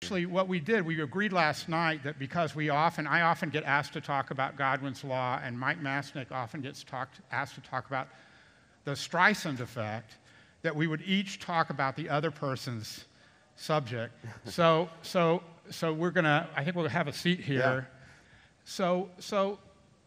Actually, what we did, we agreed last night that because I often get asked to talk about Godwin's law, and Mike Masnick often gets asked to talk about the Streisand effect, that we would each talk about the other person's subject. So we're gonna, I think we'll have a seat here. Yeah.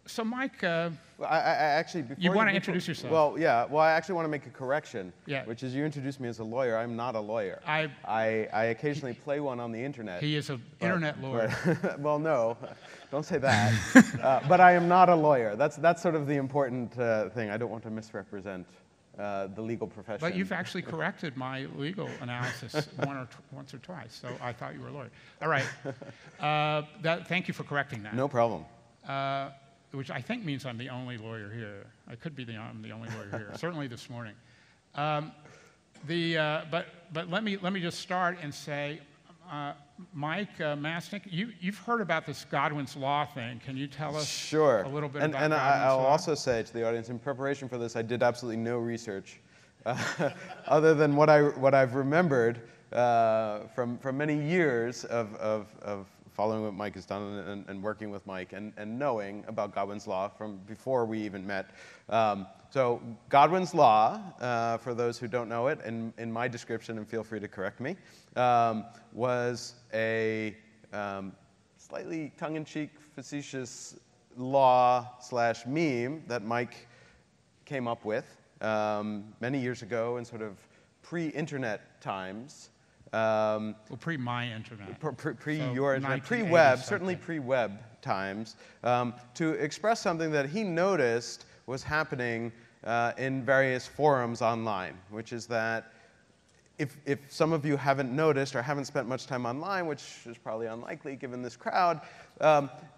So Mike, well, I actually, you want to introduce yourself? Well, yeah. Well, I actually want to make a correction, yeah. which is you introduced me as a lawyer. I'm not a lawyer. I occasionally play one on the internet. He is an internet lawyer. Well, no, don't say that. But I am not a lawyer. That's sort of the important thing. I don't want to misrepresent the legal profession. But you've actually corrected my legal analysis once or twice, so I thought you were a lawyer. All right. Thank you for correcting that. No problem. Which I think means I'm the only lawyer here. I could be I'm the only lawyer here, certainly this morning. But let me just start and say, Mike Masnick, you've heard about this Godwin's law thing. Can you tell us a little bit about Godwin's law? And I'll also say to the audience, in preparation for this, I did absolutely no research, other than what I've remembered from many years of following what Mike has done and working with Mike and knowing about Godwin's law from before we even met. So Godwin's law, for those who don't know it, in my description, and feel free to correct me, was a slightly tongue-in-cheek, facetious law/meme that Mike came up with many years ago in sort of pre-internet times. Well, pre-my internet. Pre-your internet, pre-web, certainly pre-web times, to express something that he noticed was happening in various forums online, which is that if some of you haven't noticed or haven't spent much time online, which is probably unlikely given this crowd,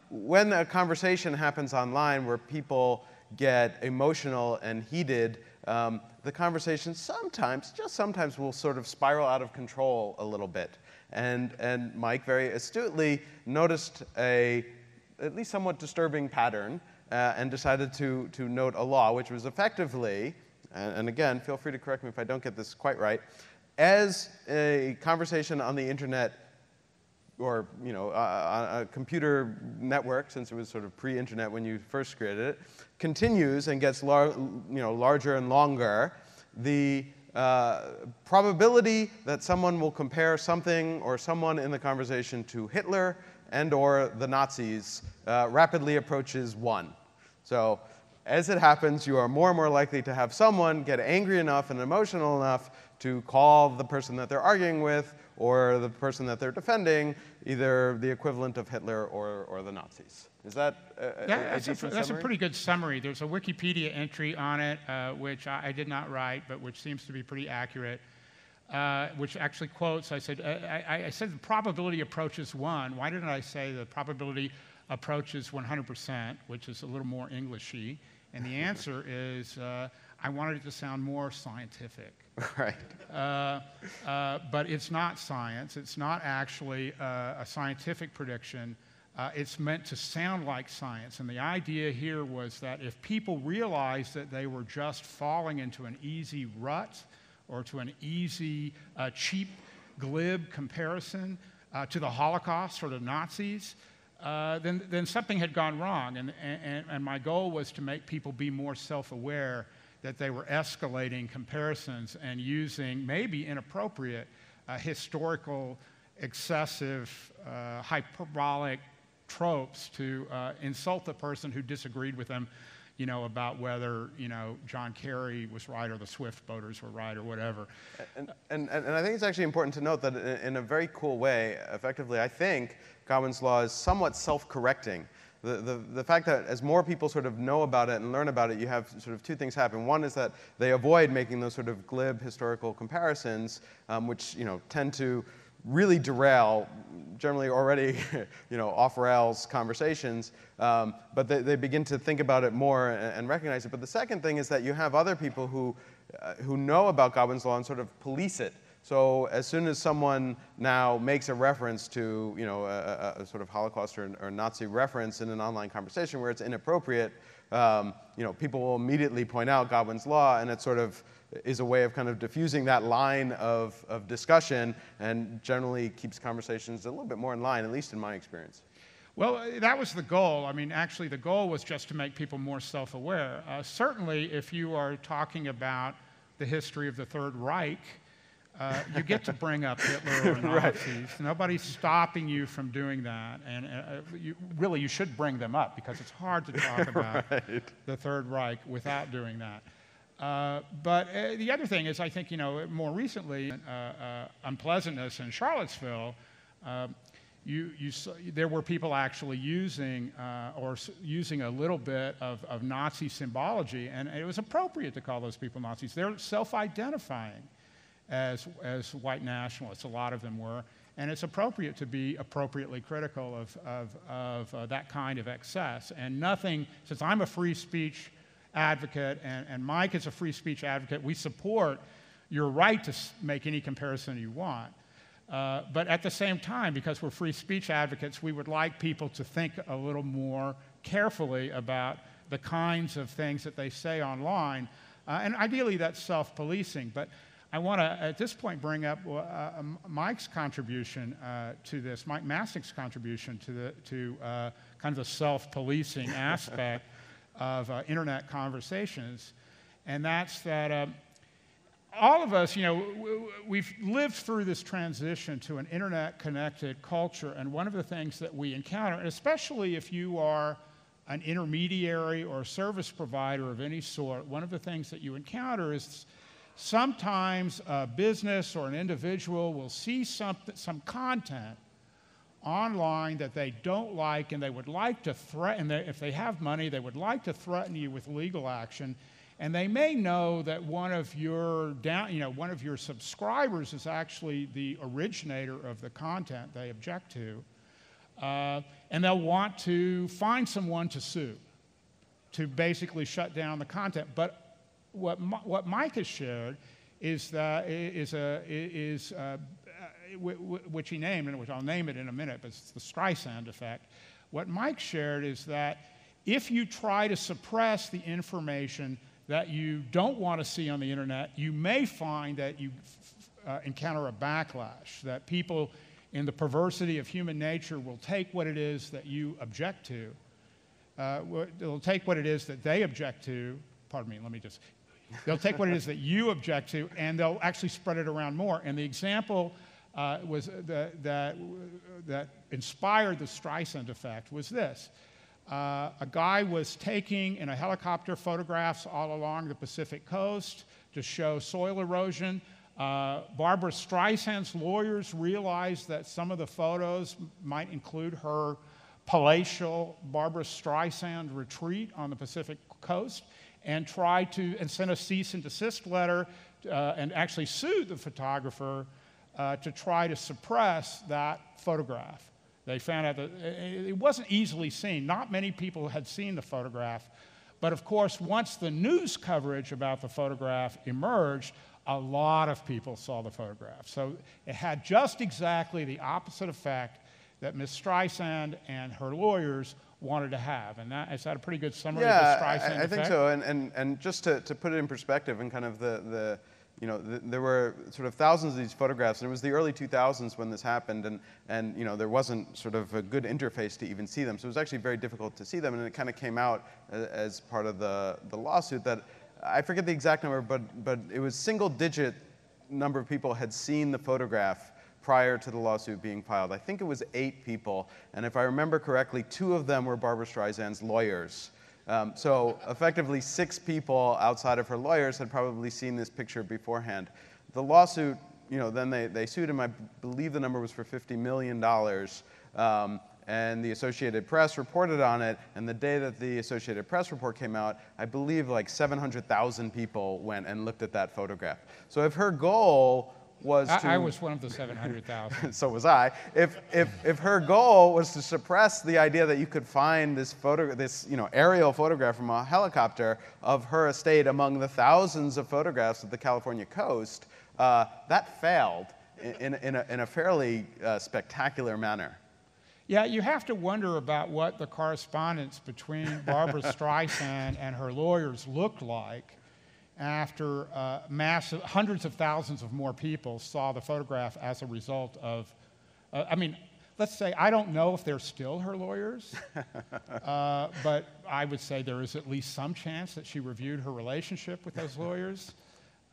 when a conversation happens online where people get emotional and heated, the conversation sometimes, just sometimes, will sort of spiral out of control a little bit. And Mike very astutely noticed at least somewhat disturbing pattern and decided to note a law, which was effectively, and again, feel free to correct me if I don't get this quite right, as a conversation on the internet or a computer network, since it was sort of pre-internet when you first created it, continues and gets larger and longer, the probability that someone will compare something or someone in the conversation to Hitler and or the Nazis rapidly approaches 1. So as it happens, you are more and more likely to have someone get angry enough and emotional enough to call the person that they're arguing with or the person that they're defending either the equivalent of Hitler or the Nazis. Is that a decent summary? That's a pretty good summary. There's a Wikipedia entry on it, which I did not write, but which seems to be pretty accurate, which actually quotes, I said the probability approaches 1. Why didn't I say the probability approaches 100%, which is a little more Englishy? And the answer is I wanted it to sound more scientific. Right. But it's not science. It's not actually a scientific prediction. It's meant to sound like science. And the idea here was that if people realized that they were just falling into an easy rut or to an easy, cheap, glib comparison to the Holocaust or the Nazis, then something had gone wrong. And my goal was to make people be more self-aware that they were escalating comparisons and using maybe inappropriate historical, excessive, hyperbolic tropes to insult the person who disagreed with them, about whether, John Kerry was right or the Swift voters were right or whatever. And I think it's actually important to note that in a very cool way, effectively, I think Godwin's law is somewhat self-correcting. The fact that as more people sort of know about it and learn about it, you have sort of two things happen. One is that they avoid making those sort of glib historical comparisons, which tend to really derail generally already off-rails conversations, but they begin to think about it more and recognize it. But the second thing is that you have other people who know about Godwin's law and sort of police it So as soon as someone now makes a reference to, you know, a sort of Holocaust or Nazi reference in an online conversation where it's inappropriate, you know, people will immediately point out Godwin's law, and it sort of is a way of kind of diffusing that line of discussion and generally keeps conversations a little bit more in line, at least in my experience. Well, that was the goal. I mean, actually, the goal was just to make people more self-aware. Certainly, if you are talking about the history of the Third Reich, you get to bring up Hitler or Nazis. Right. Nobody's stopping you from doing that. And you should bring them up, because it's hard to talk about the Third Reich without doing that. But the other thing is, I think, you know, more recently, unpleasantness in Charlottesville, there were people actually using using a little bit of Nazi symbology, and it was appropriate to call those people Nazis. They're self-identifying as white nationalists. A lot of them were, and it's appropriate to be appropriately critical of that kind of excess. And nothing, since I'm a free speech advocate and Mike is a free speech advocate, we support your right to make any comparison you want. But at the same time, because we're free speech advocates, we would like people to think a little more carefully about the kinds of things that they say online. And ideally, that's self-policing. But I want to, at this point, bring up Mike's contribution to this, Mike Masick's contribution to kind of the self-policing aspect of internet conversations. And that's that all of us, you know, we've lived through this transition to an internet-connected culture, and one of the things that we encounter, and especially if you are an intermediary or a service provider of any sort, one of the things that you encounter is sometimes a business or an individual will see some content online that they don't like, and they would like to threaten, if they have money, they would like to threaten you with legal action. And they may know that one of your subscribers is actually the originator of the content they object to, and they'll want to find someone to sue, to basically shut down the content. But what Mike has shared is which he named, and which I'll name it in a minute, but it's the Streisand effect. What Mike shared is that if you try to suppress the information that you don't want to see on the internet, you may find that you encounter a backlash, that people in the perversity of human nature will take what it is that you object to. They'll take what it is that they object to, they'll take what it is that you object to, and they'll actually spread it around more. And the example was that inspired the Streisand effect was this. A guy was taking in a helicopter photographs all along the Pacific coast to show soil erosion. Barbara Streisand's lawyers realized that some of the photos might include her palatial Barbara Streisand retreat on the Pacific coast, and sent a cease and desist letter and actually sued the photographer to try to suppress that photograph. They found out that it wasn't easily seen. Not many people had seen the photograph. But of course, once the news coverage about the photograph emerged, a lot of people saw the photograph. So it had just exactly the opposite effect that Ms. Streisand and her lawyers wanted to have. And is that a pretty good summary of the Streisand effect? I think so. And just to put it in perspective, and kind of there were sort of thousands of these photographs, and it was the early 2000s when this happened, and you know, there wasn't sort of a good interface to even see them. So it was actually very difficult to see them, and it kind of came out as part of the lawsuit that, I forget the exact number, but it was single-digit number of people had seen the photograph prior to the lawsuit being filed. I think it was 8 people, and if I remember correctly, 2 of them were Barbara Streisand's lawyers. So effectively 6 people outside of her lawyers had probably seen this picture beforehand. The lawsuit, you know, then they sued him. I believe the number was for $50 million. And the Associated Press reported on it. And the day that the Associated Press report came out, I believe like 700,000 people went and looked at that photograph. So if her goal was to... I was one of the 700,000. So was I. If her goal was to suppress the idea that you could find this aerial photograph from a helicopter of her estate among the thousands of photographs of the California coast, that failed in a fairly spectacular manner. Yeah, you have to wonder about what the correspondence between Barbara Streisand and her lawyers looked like after hundreds of thousands of more people saw the photograph as a result of, I mean, let's say, I don't know if they're still her lawyers, but I would say there is at least some chance that she reviewed her relationship with those lawyers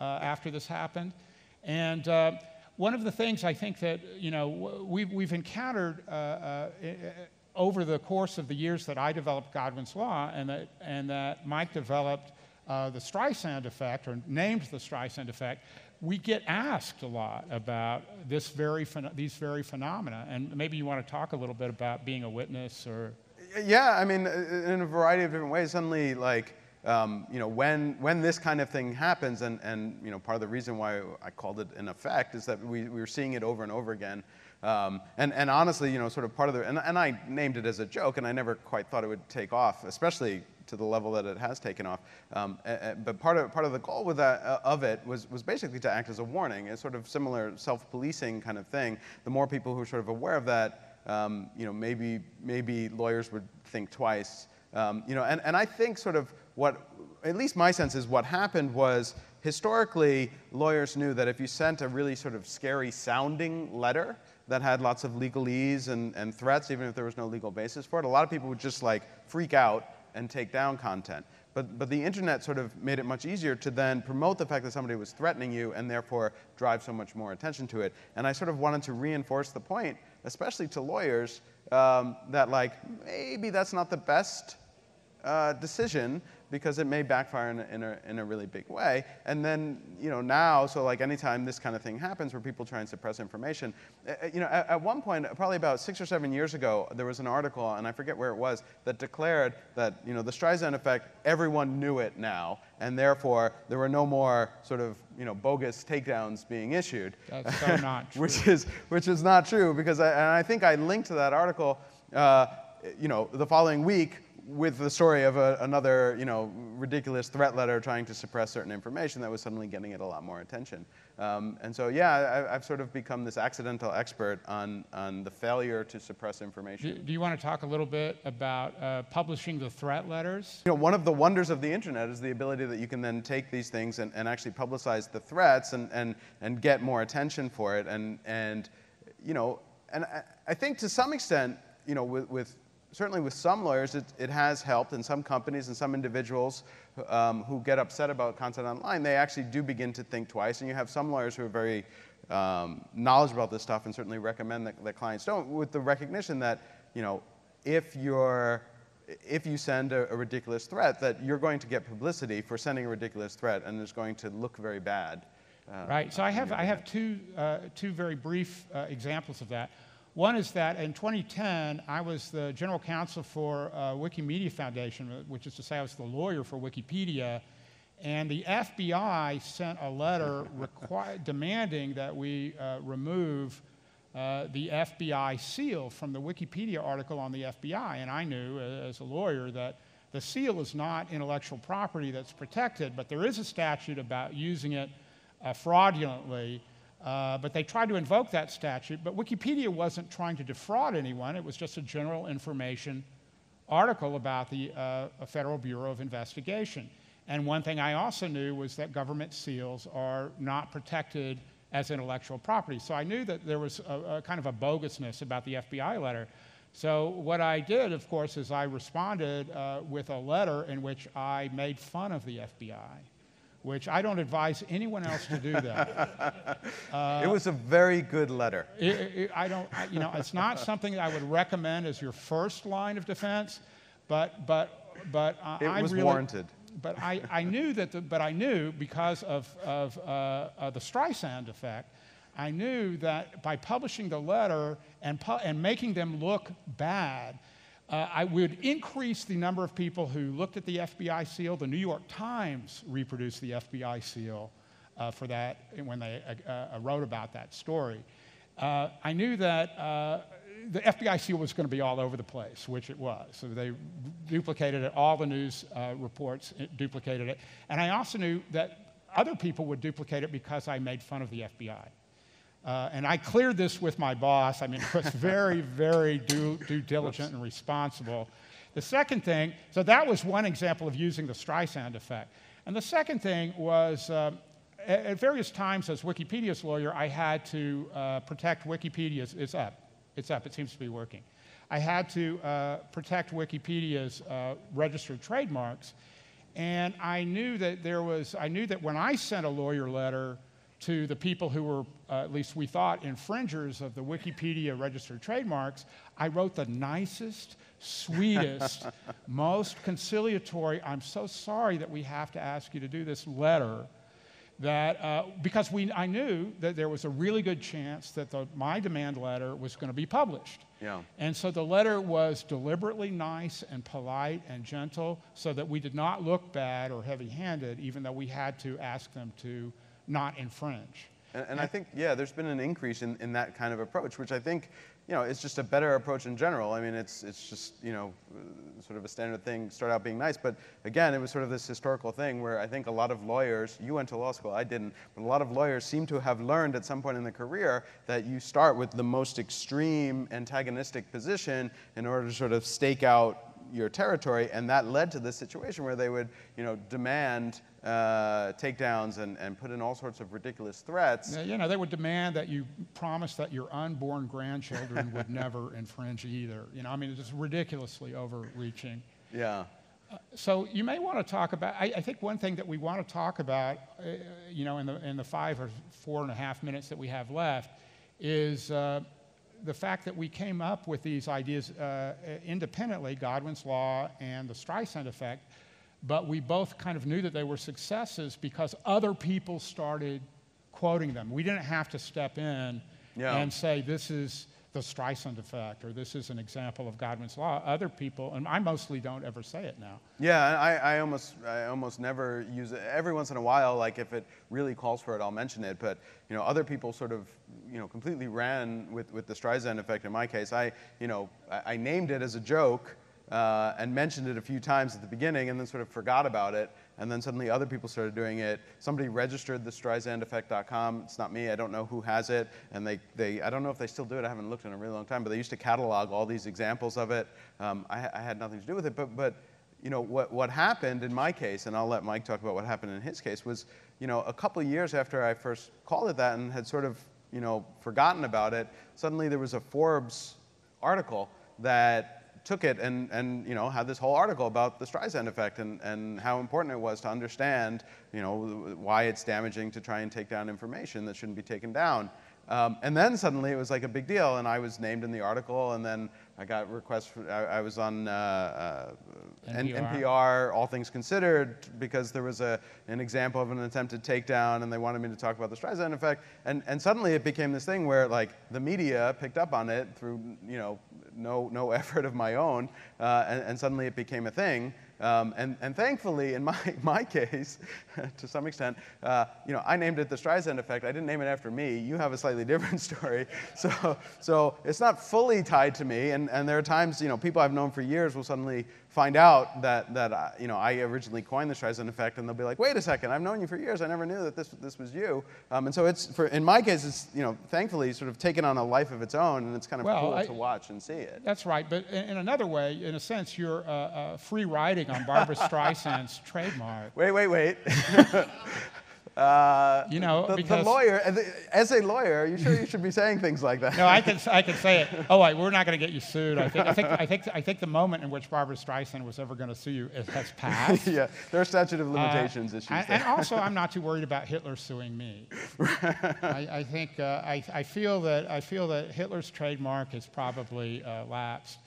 after this happened. And one of the things I think that, you know, we've encountered over the course of the years that I developed Godwin's Law and that Mike developed the Streisand effect, or named the Streisand effect, we get asked a lot about these very phenomena. And maybe you want to talk a little bit about being a witness, or... Yeah, I mean, in a variety of different ways. Suddenly, like, you know, when this kind of thing happens, and you know, part of the reason why I called it an effect is that we were seeing it over and over again. And honestly, you know, sort of part of the, and I named it as a joke, and I never quite thought it would take off, especially to the level that it has taken off. But part of the goal with that, of it was basically to act as a warning, a sort of similar self-policing kind of thing. The more people who are sort of aware of that, you know, maybe lawyers would think twice. You know, and I think sort of what, at least my sense is what happened was, historically, lawyers knew that if you sent a really sort of scary sounding letter that had lots of legalese and threats, even if there was no legal basis for it, a lot of people would just like freak out and take down content. But the internet sort of made it much easier to then promote the fact that somebody was threatening you and therefore drive so much more attention to it. And I sort of wanted to reinforce the point, especially to lawyers, that like maybe that's not the best decision, because it may backfire in a really big way. And then, you know, now, so like anytime this kind of thing happens where people try and suppress information, you know, at one point, probably about 6 or 7 years ago, there was an article, and I forget where it was, that declared that, you know, the Streisand effect, everyone knew it now, and therefore there were no more sort of, you know, bogus takedowns being issued. That's so not true. which is not true, because I think I linked to that article, you know, the following week, with the story of another, you know, ridiculous threat letter trying to suppress certain information that was suddenly getting it a lot more attention. And so, yeah, I've sort of become this accidental expert on the failure to suppress information. Do you want to talk a little bit about publishing the threat letters? You know, one of the wonders of the internet is the ability that you can then take these things and actually publicize the threats and get more attention for it. And you know, and I think to some extent, you know, certainly with some lawyers, it has helped, and some companies and some individuals who get upset about content online, they actually do begin to think twice. And you have some lawyers who are very knowledgeable about this stuff and certainly recommend that clients don't, with the recognition that, you know, if you send a ridiculous threat, that you're going to get publicity for sending a ridiculous threat, and it's going to look very bad. Right. So I have two very brief examples of that. One is that in 2010, I was the general counsel for Wikimedia Foundation, which is to say I was the lawyer for Wikipedia, and the FBI sent a letter demanding that we remove the FBI seal from the Wikipedia article on the FBI. And I knew, as a lawyer, that the seal is not intellectual property that's protected, but there is a statute about using it fraudulently. But they tried to invoke that statute, but Wikipedia wasn't trying to defraud anyone. It was just a general information article about the Federal Bureau of Investigation. And one thing I also knew was that government seals are not protected as intellectual property. So I knew that there was a kind of a bogusness about the FBI letter. So what I did, of course, is I responded with a letter in which I made fun of the FBI, which I don't advise anyone else to do that. It was a very good letter. You know, it's not something that I would recommend as your first line of defense, but it was warranted. But I knew because of the Streisand effect, I knew that by publishing the letter and making them look bad, I would increase the number of people who looked at the FBI seal. The New York Times reproduced the FBI seal for that when they wrote about that story. I knew that the FBI seal was going to be all over the place, which it was. So they duplicated it. All the news reports duplicated it. And I also knew that other people would duplicate it because I made fun of the FBI. And I cleared this with my boss. I mean, it was very, very due diligent and responsible. The second thing, so that was one example of using the Streisand effect. And the second thing was, at various times as Wikipedia's lawyer, I had to protect Wikipedia's, it's up, it seems to be working. I had to protect Wikipedia's registered trademarks. And I knew that when I sent a lawyer letter to the people who were, at least we thought, infringers of the Wikipedia registered trademarks, I wrote the nicest, sweetest, most conciliatory, I'm so sorry that we have to ask you to do this letter, that, because I knew that there was a really good chance that my demand letter was going to be published. Yeah. And so the letter was deliberately nice and polite and gentle so that we did not look bad or heavy-handed, even though we had to ask them to not infringe. And I think, yeah, there's been an increase in that kind of approach, which I think, is just a better approach in general. I mean, it's just, sort of a standard thing, start out being nice. But again, it was sort of this historical thing where I think a lot of lawyers, you went to law school, I didn't, but a lot of lawyers seem to have learned at some point in their career that you start with the most extreme antagonistic position in order to sort of stake out your territory, and that led to this situation where they would, demand takedowns and put in all sorts of ridiculous threats. They would demand that you promise that your unborn grandchildren would never infringe either. I mean, it's just ridiculously overreaching. Yeah. So you may want to talk about, I think one thing that we want to talk about, in the 5 or 4.5 minutes that we have left is the fact that we came up with these ideas independently, Godwin's law and the Streisand effect, but we both kind of knew that they were successes because other people started quoting them. We didn't have to step in and say, this is the Streisand effect, or this is an example of Godwin's law. Other people, and I mostly don't ever say it now. Yeah, I almost never use it. Every once in a while, like if it really calls for it, I'll mention it. But other people sort of completely ran with the Streisand effect. In my case, I named it as a joke and mentioned it a few times at the beginning, and then sort of forgot about it. And then suddenly other people started doing it. Somebody registered the StreisandEffect.com. It's not me. I don't know who has it. And I don't know if they still do it. I haven't looked in a really long time. But they used to catalog all these examples of it. I had nothing to do with it. But what happened in my case, and I'll let Mike talk about what happened in his case, was a couple of years after I first called it that and had sort of forgotten about it, suddenly there was a Forbes article that took it and had this whole article about the Streisand effect and how important it was to understand why it's damaging to try and take down information that shouldn't be taken down. And then suddenly it was like a big deal, and I was named in the article, and then I got requests I was on NPR, All Things Considered, because there was an example of an attempted takedown, and they wanted me to talk about the Streisand effect. And suddenly it became this thing where like the media picked up on it through no effort of my own, and suddenly it became a thing. And thankfully, in my case, to some extent, I named it the Streisand effect. I didn't name it after me. You have a slightly different story. So it's not fully tied to me. And there are times, people I've known for years will suddenly find out that I originally coined the Streisand effect, and they'll be like, wait a second, I've known you for years. I never knew that this was you. And so in my case, it's thankfully sort of taken on a life of its own, and it's kind of cool to watch and see it. That's right. But in another way, in a sense, you're free riding on Barbara Streisand's trademark. Wait. Because the lawyer, as a lawyer, you sure you should be saying things like that? No, I can say it. Oh, we're not going to get you sued. I think the moment in which Barbara Streisand was ever going to sue you has passed. Yeah, there are statute of limitations issues there. And also, I'm not too worried about Hitler suing me. I think I feel that Hitler's trademark has probably lapsed.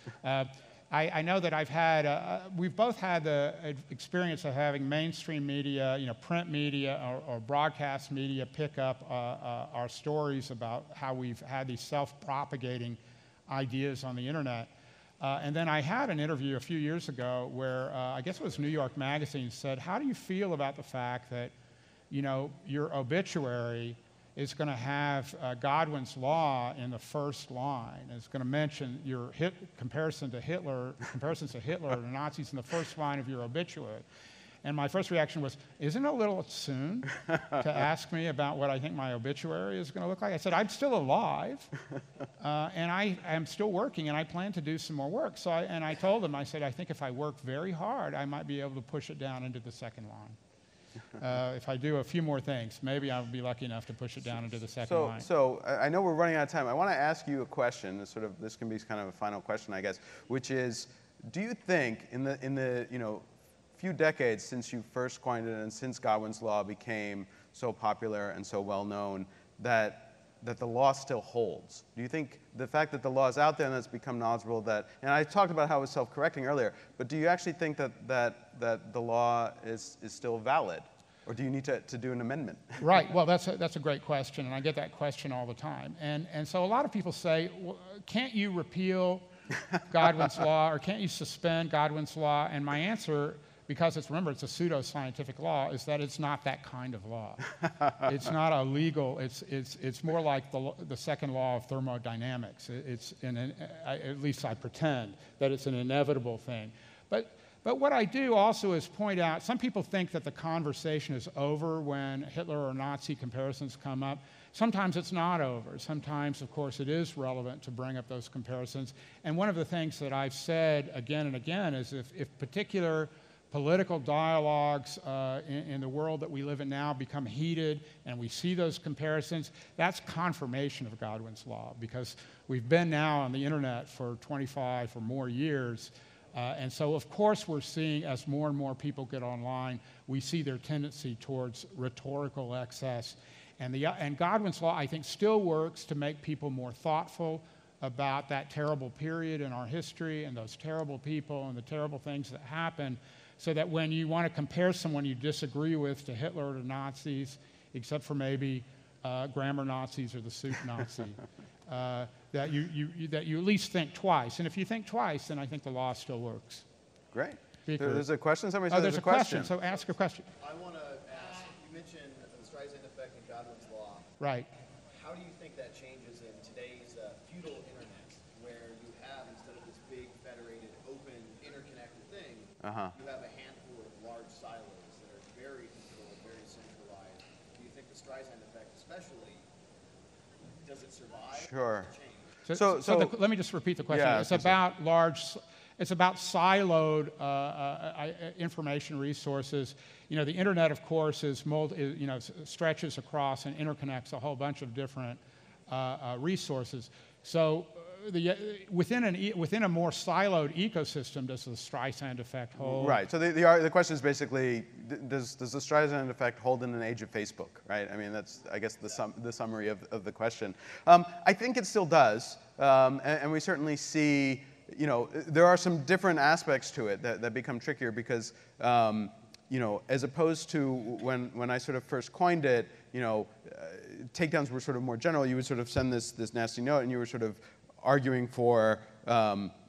I know that we've both had the experience of having mainstream media, print media or broadcast media pick up our stories about how we've had these self-propagating ideas on the internet. And then I had an interview a few years ago where I guess it was New York Magazine said, how do you feel about the fact that, your obituary is going to have Godwin's law in the first line. It's going to mention your comparisons to Hitler and the Nazis in the first line of your obituary. And my first reaction was, isn't it a little soon to ask me about what I think my obituary is going to look like? I said, I'm still alive, and I am still working, and I plan to do some more work. So I told him, I said, I think if I work very hard, I might be able to push it down into the second line. If I do a few more things, maybe I'll be lucky enough to push it down into the second line. So I know we're running out of time. I want to ask you a question. This can be kind of a final question, I guess, which is, do you think in the few decades since you first coined it and since Godwin's law became so popular and so well known that the law still holds? Do you think the fact that the law is out there and it's become knowledgeable and I talked about how it was self-correcting earlier, but do you actually think that the law is still valid? Or do you need to do an amendment? Right. Well, that's a great question, and I get that question all the time. And so a lot of people say, well, can't you repeal Godwin's law, or can't you suspend Godwin's law? And my answer, because remember, it's a pseudo-scientific law, is that it's not that kind of law. It's not a legal, it's more like the second law of thermodynamics. At least I pretend that it's an inevitable thing. But what I do also is point out, some people think that the conversation is over when Hitler or Nazi comparisons come up. Sometimes it's not over. Sometimes, of course, it is relevant to bring up those comparisons. And one of the things that I've said again and again is if particular political dialogues in the world that we live in now become heated and we see those comparisons, that's confirmation of Godwin's law, because we've been now on the internet for 25 or more years. And so, of course, we're seeing, as more and more people get online, we see their tendency towards rhetorical excess. And Godwin's law, I think, still works to make people more thoughtful about that terrible period in our history and those terrible people and the terrible things that happened, so that when you want to compare someone you disagree with to Hitler or to Nazis, except for maybe grammar Nazis or the suit Nazi, that you at least think twice. And if you think twice, then I think the law still works. Great. There's a question? Somebody said there's a question. So ask a question. I want to ask, you mentioned the Streisand effect in Godwin's law. Right. How do you think that changes in today's feudal internet, where you have, instead of this big, federated, open, interconnected thing, you have a handful of large silos that are very controlled, very centralized? Do you think the Streisand effect especially, does it survive? Sure. Let me just repeat the question. Yeah, it's about siloed information resources. The internet, of course, stretches across and interconnects a whole bunch of different resources. So within a more siloed ecosystem, does the Streisand effect hold? Right. So the question is basically, does the Streisand effect hold in an age of Facebook? Right. I mean, that's, I guess, the summary of the question. I think it still does, and we certainly see. There are some different aspects to it that become trickier because, as opposed to when I sort of first coined it, takedowns were sort of more general. You would sort of send this nasty note, and you were sort of arguing for,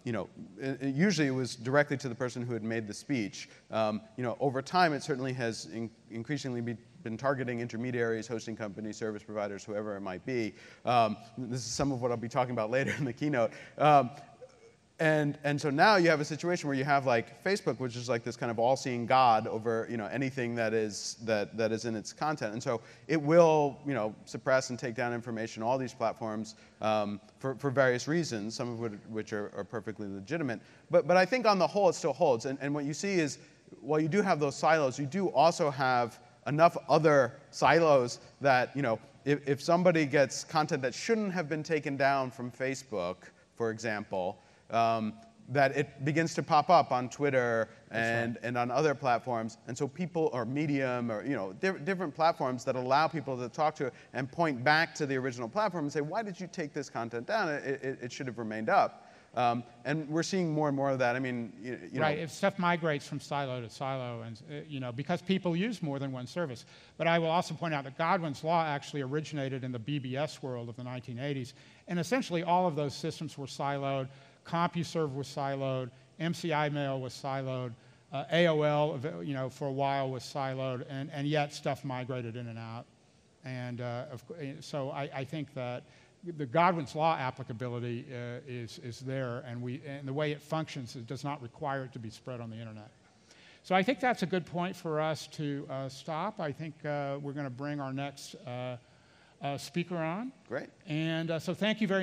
usually it was directly to the person who had made the speech. Over time, it certainly has increasingly been targeting intermediaries, hosting companies, service providers, whoever it might be. This is some of what I'll be talking about later in the keynote. And so now you have a situation where you have like Facebook, which is like this kind of all-seeing God over anything that is in its content, and so it will suppress and take down information. All these platforms for various reasons, some of which are perfectly legitimate. But I think on the whole it still holds. And what you see is, while you do have those silos, you do also have enough other silos that if somebody gets content that shouldn't have been taken down from Facebook, for example. That it begins to pop up on Twitter and on other platforms, and so people, or Medium, or different platforms that allow people to talk to it and point back to the original platform and say, why did you take this content down? It should have remained up. And we're seeing more and more of that. I mean, right. If stuff migrates from silo to silo, and because people use more than one service. But I will also point out that Godwin's law actually originated in the BBS world of the 1980s, and essentially all of those systems were siloed. CompuServe was siloed, MCI Mail was siloed, AOL, for a while was siloed, and yet stuff migrated in and out. And so I think that the Godwin's law applicability is there, and the way it functions, it does not require it to be spread on the internet. So I think that's a good point for us to stop. I think we're going to bring our next speaker on. Great. And so thank you very much.